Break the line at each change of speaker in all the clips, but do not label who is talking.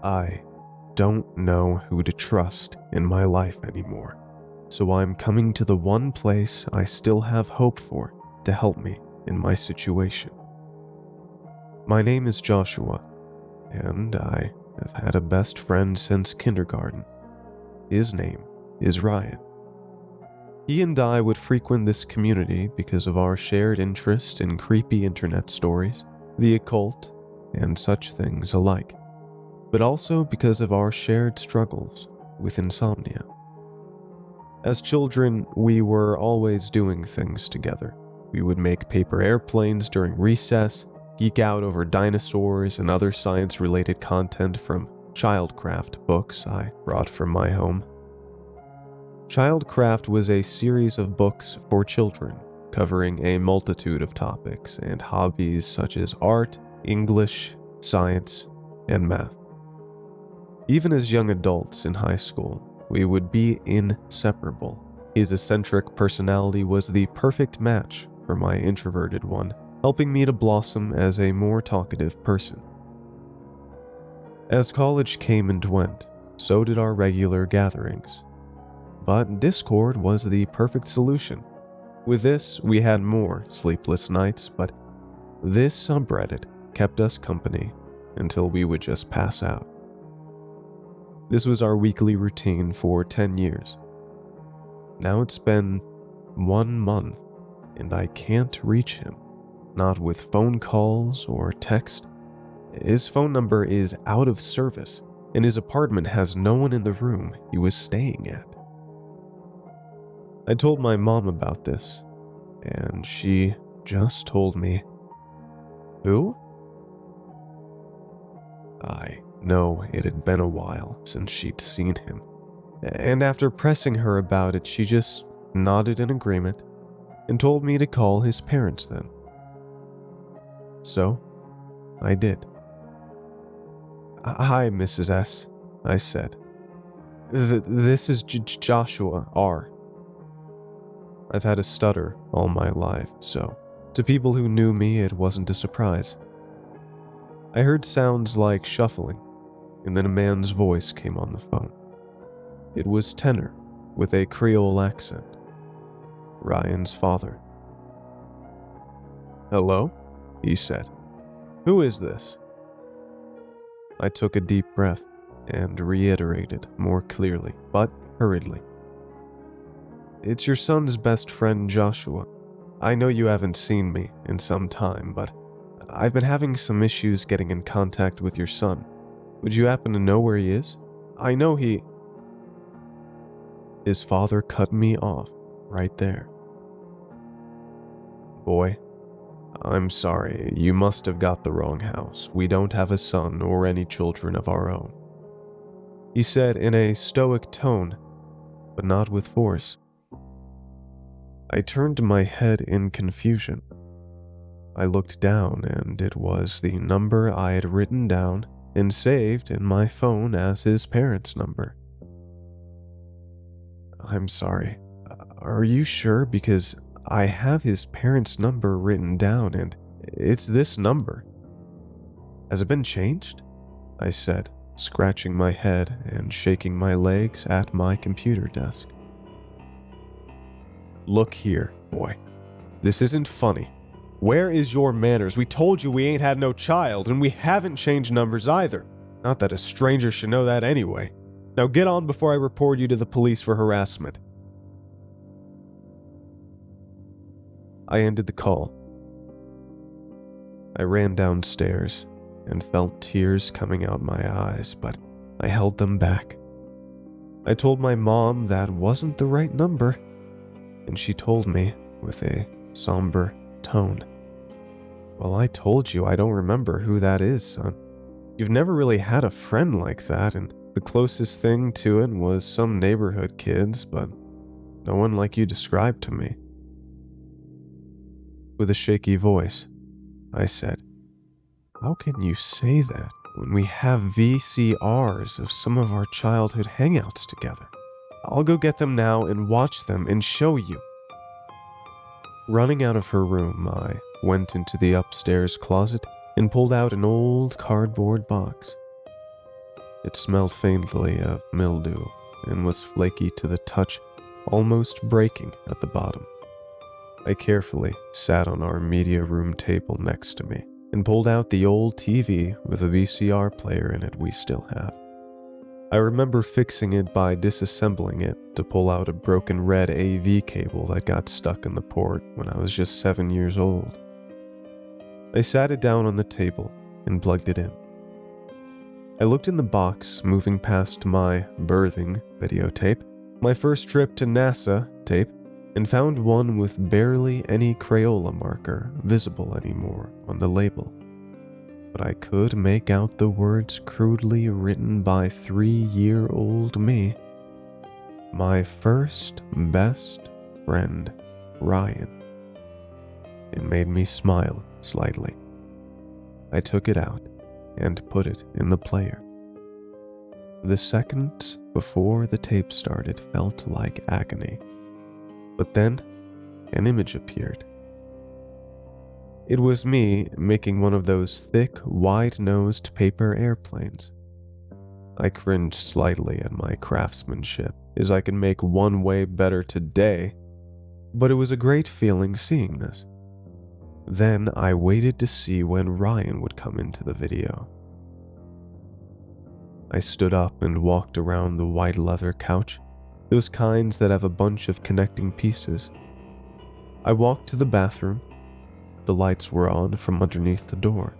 I don't know who to trust in my life anymore, so I'm coming to the one place I still have hope for to help me in my situation. My name is Joshua, and I have had a best friend since kindergarten. His name is Ryan. He and I would frequent this community because of our shared interest in creepy internet stories, the occult, and such things alike, but also because of our shared struggles with insomnia. As children, we were always doing things together. We would make paper airplanes during recess, geek out over dinosaurs and other science-related content from Childcraft books I brought from my home. Childcraft was a series of books for children, covering a multitude of topics and hobbies such as art, English, science, and math. Even as young adults in high school, we would be inseparable. His eccentric personality was the perfect match for my introverted one, helping me to blossom as a more talkative person. As college came and went, so did our regular gatherings. But Discord was the perfect solution. With this, we had more sleepless nights, but this subreddit kept us company until we would just pass out. This was our weekly routine for 10 years. Now it's been 1 month, and I can't reach him, not with phone calls or text. His phone number is out of service, and his apartment has no one in the room he was staying at. I told my mom about this, and she just told me, "Who?" I know it had been a while since she'd seen him, and after pressing her about it, she just nodded in agreement and told me to call his parents then. So, I did. "Hi, Mrs. S," I said. This is Joshua R." I've had a stutter all my life, so to people who knew me, it wasn't a surprise. I heard sounds like shuffling, and then a man's voice came on the phone. It was tenor, with a Creole accent. Ryan's father. "Hello?" he said. "Who is this?" I took a deep breath and reiterated more clearly, but hurriedly. "It's your son's best friend, Joshua. I know you haven't seen me in some time, but I've been having some issues getting in contact with your son. Would you happen to know where he is? I know he..." His father cut me off right there. "Boy, I'm sorry, you must have got the wrong house. We don't have a son or any children of our own," he said in a stoic tone, but not with force. I turned my head in confusion. I looked down, and it was the number I had written down and saved in my phone as his parents' number. "I'm sorry. Are you sure? Because I have his parents' number written down, and it's this number." "Has it been changed?" I said, scratching my head and shaking my legs at my computer desk. "Look here, boy. This isn't funny. Where is your manners? We told you we ain't had no child, and we haven't changed numbers either. Not that a stranger should know that anyway. Now get on before I report you to the police for harassment." I ended the call. I ran downstairs and felt tears coming out my eyes, but I held them back. I told my mom that wasn't the right number, and she told me with a somber tone, "Well, I told you I don't remember who that is, son. You've never really had a friend like that, and the closest thing to it was some neighborhood kids, but no one like you described to me." With a shaky voice, I said, "How can you say that when we have VCRs of some of our childhood hangouts together? I'll go get them now and watch them and show you." Running out of her room, I went into the upstairs closet and pulled out an old cardboard box. It smelled faintly of mildew and was flaky to the touch, almost breaking at the bottom. I carefully sat on our media room table next to me and pulled out the old TV with a VCR player in it we still have. I remember fixing it by disassembling it to pull out a broken red AV cable that got stuck in the port when I was just 7 years old. I sat it down on the table and plugged it in. I looked in the box, moving past my birthing videotape, my first trip to NASA tape, and found one with barely any Crayola marker visible anymore on the label. But I could make out the words crudely written by 3-year-old me. My first best friend, Ryan. It made me smile slightly. I took it out and put it in the player. The seconds before the tape started felt like agony. But then, an image appeared. It was me making one of those thick, wide-nosed paper airplanes. I cringed slightly at my craftsmanship, as I could make one way better today, but it was a great feeling seeing this. Then I waited to see when Ryan would come into the video. I stood up and walked around the white leather couch, those kinds that have a bunch of connecting pieces. I walked to the bathroom. The lights were on from underneath the door.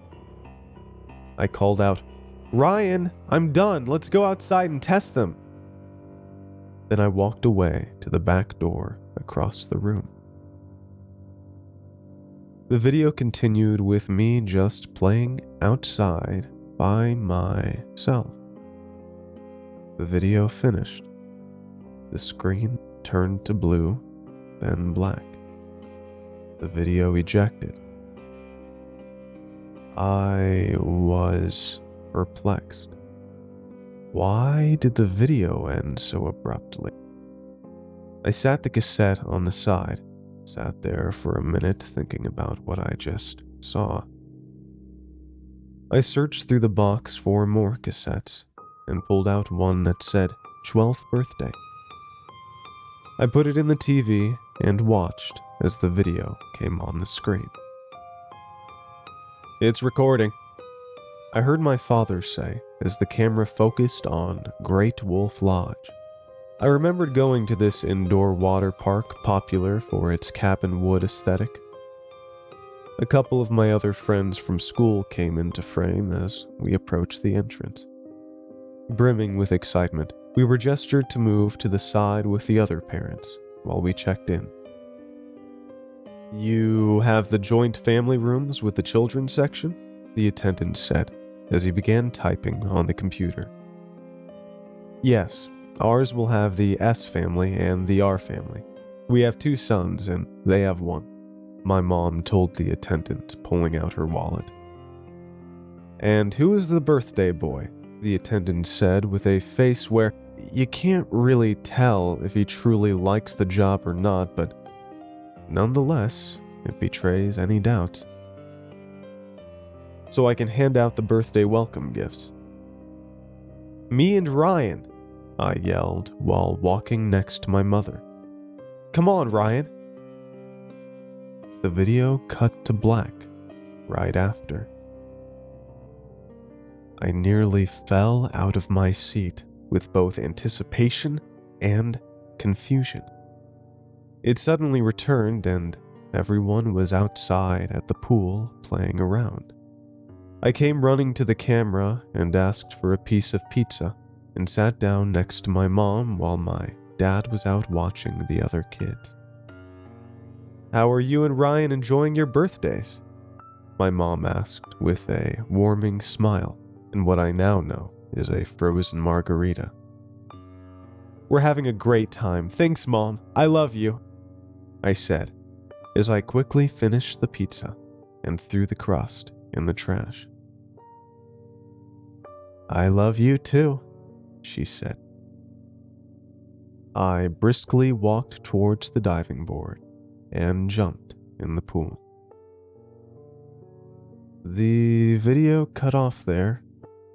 I called out, "Ryan, I'm done. Let's go outside and test them." Then I walked away to the back door across the room. The video continued with me just playing outside by myself. The video finished. The screen turned to blue, then black. The video ejected. I was perplexed. Why did the video end so abruptly? I sat the cassette on the side, sat there for a minute thinking about what I just saw. I searched through the box for more cassettes and pulled out one that said 12th birthday. I put it in the TV and watched as the video came on the screen. "It's recording," I heard my father say as the camera focused on Great Wolf Lodge. I remembered going to this indoor water park popular for its cabin wood aesthetic. A couple of my other friends from school came into frame as we approached the entrance. Brimming with excitement, we were gestured to move to the side with the other parents while we checked in. "You have the joint family rooms with the children's section?" the attendant said as he began typing on the computer. "Yes, ours will have the S family and the R family. We have 2 sons and they have 1, my mom told the attendant, pulling out her wallet. "And who is the birthday boy?" the attendant said with a face where you can't really tell if he truly likes the job or not, but nonetheless, it betrays any doubt. "So I can hand out the birthday welcome gifts." "Me and Ryan," I yelled while walking next to my mother. "Come on, Ryan." The video cut to black right after. I nearly fell out of my seat with both anticipation and confusion. It suddenly returned and everyone was outside at the pool playing around. I came running to the camera and asked for a piece of pizza and sat down next to my mom while my dad was out watching the other kids. "How are you and Ryan enjoying your birthdays?" my mom asked with a warming smile and what I now know is a frozen margarita. "We're having a great time. Thanks, Mom. I love you," I said as I quickly finished the pizza and threw the crust in the trash. "I love you too," she said. I briskly walked towards the diving board and jumped in the pool. The video cut off there,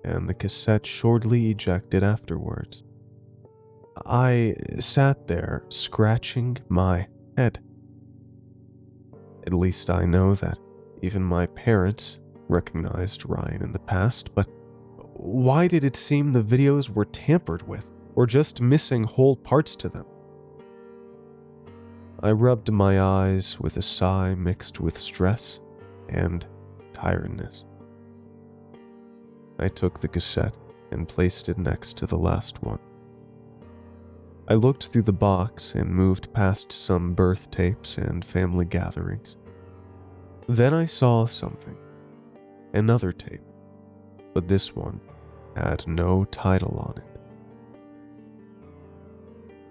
and the cassette shortly ejected afterwards. I sat there scratching my head. At least I know that even my parents recognized Ryan in the past, but why did it seem the videos were tampered with, or just missing whole parts to them? I rubbed my eyes with a sigh mixed with stress and tiredness. I took the cassette and placed it next to the last one. I looked through the box and moved past some birth tapes and family gatherings. Then I saw something. Another tape, but this one had no title on it.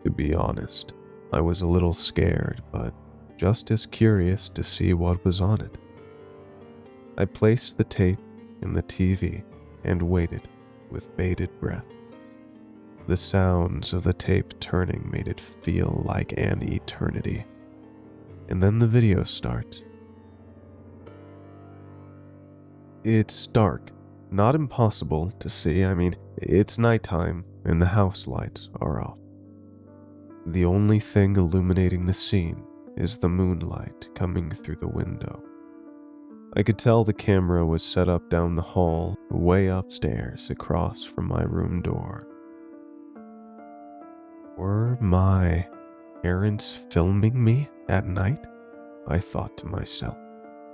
To be honest, I was a little scared, but just as curious to see what was on it. I placed the tape in the TV and waited with bated breath. The sounds of the tape turning made it feel like an eternity. And then the video starts. It's dark, not impossible to see. I mean, it's nighttime and the house lights are off. The only thing illuminating the scene is the moonlight coming through the window. I could tell the camera was set up down the hall, way upstairs across from my room door. Were my parents filming me at night? I thought to myself.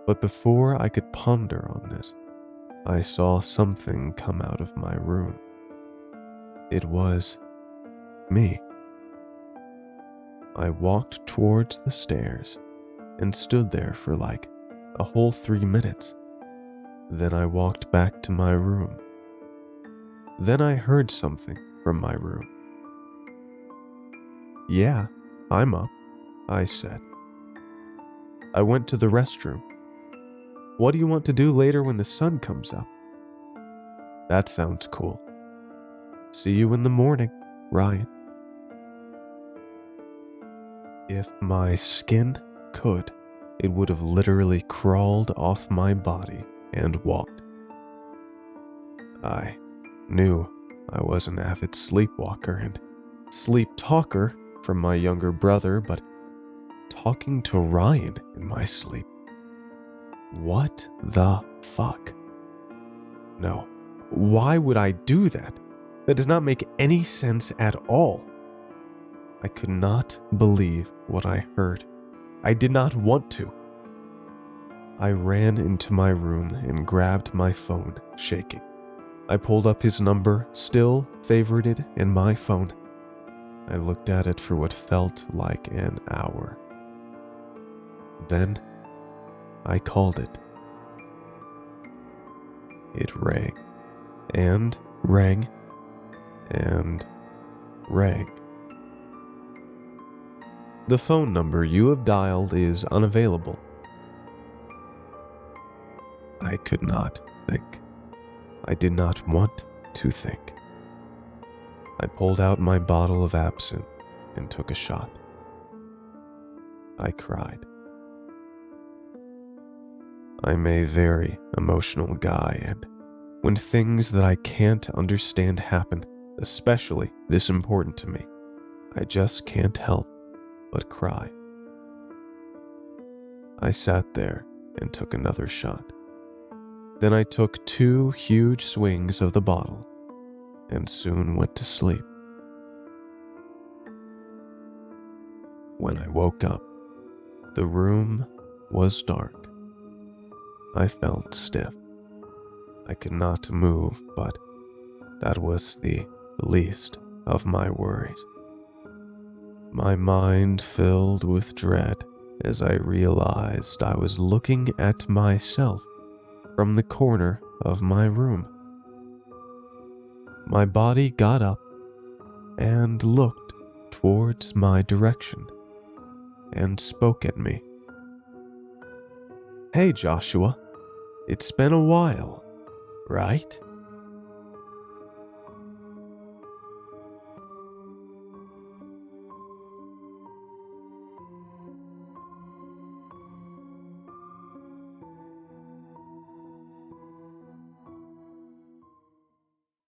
But before I could ponder on this, I saw something come out of my room. It was me. I walked towards the stairs and stood there for like a whole 3 minutes. Then I walked back to my room. Then I heard something from my room. "Yeah, I'm up," I said. I went to the restroom. "What do you want to do later when the sun comes up?" "That sounds cool. See you in the morning, Ryan." If my skin could, it would have literally crawled off my body and walked. I knew I was an avid sleepwalker and sleep talker from my younger brother, but talking to Ryan in my sleep. What the fuck? No, why would I do that? That does not make any sense at all. I could not believe what I heard. I did not want to. I ran into my room and grabbed my phone, shaking. I pulled up his number, still favorited in my phone. I looked at it for what felt like an hour. Then I called it. It rang, and rang, and rang. "The phone number you have dialed is unavailable." I could not think. I did not want to think. I pulled out my bottle of absinthe and took a shot. I cried. I'm a very emotional guy, and when things that I can't understand happen, especially this important to me, I just can't help but cry. I sat there and took another shot. Then I took 2 huge swings of the bottle and soon went to sleep. When I woke up, the room was dark. I felt stiff. I could not move, but that was the least of my worries. My mind filled with dread as I realized I was looking at myself from the corner of my room. My body got up and looked towards my direction and spoke at me. "Hey, Joshua, it's been a while, right?"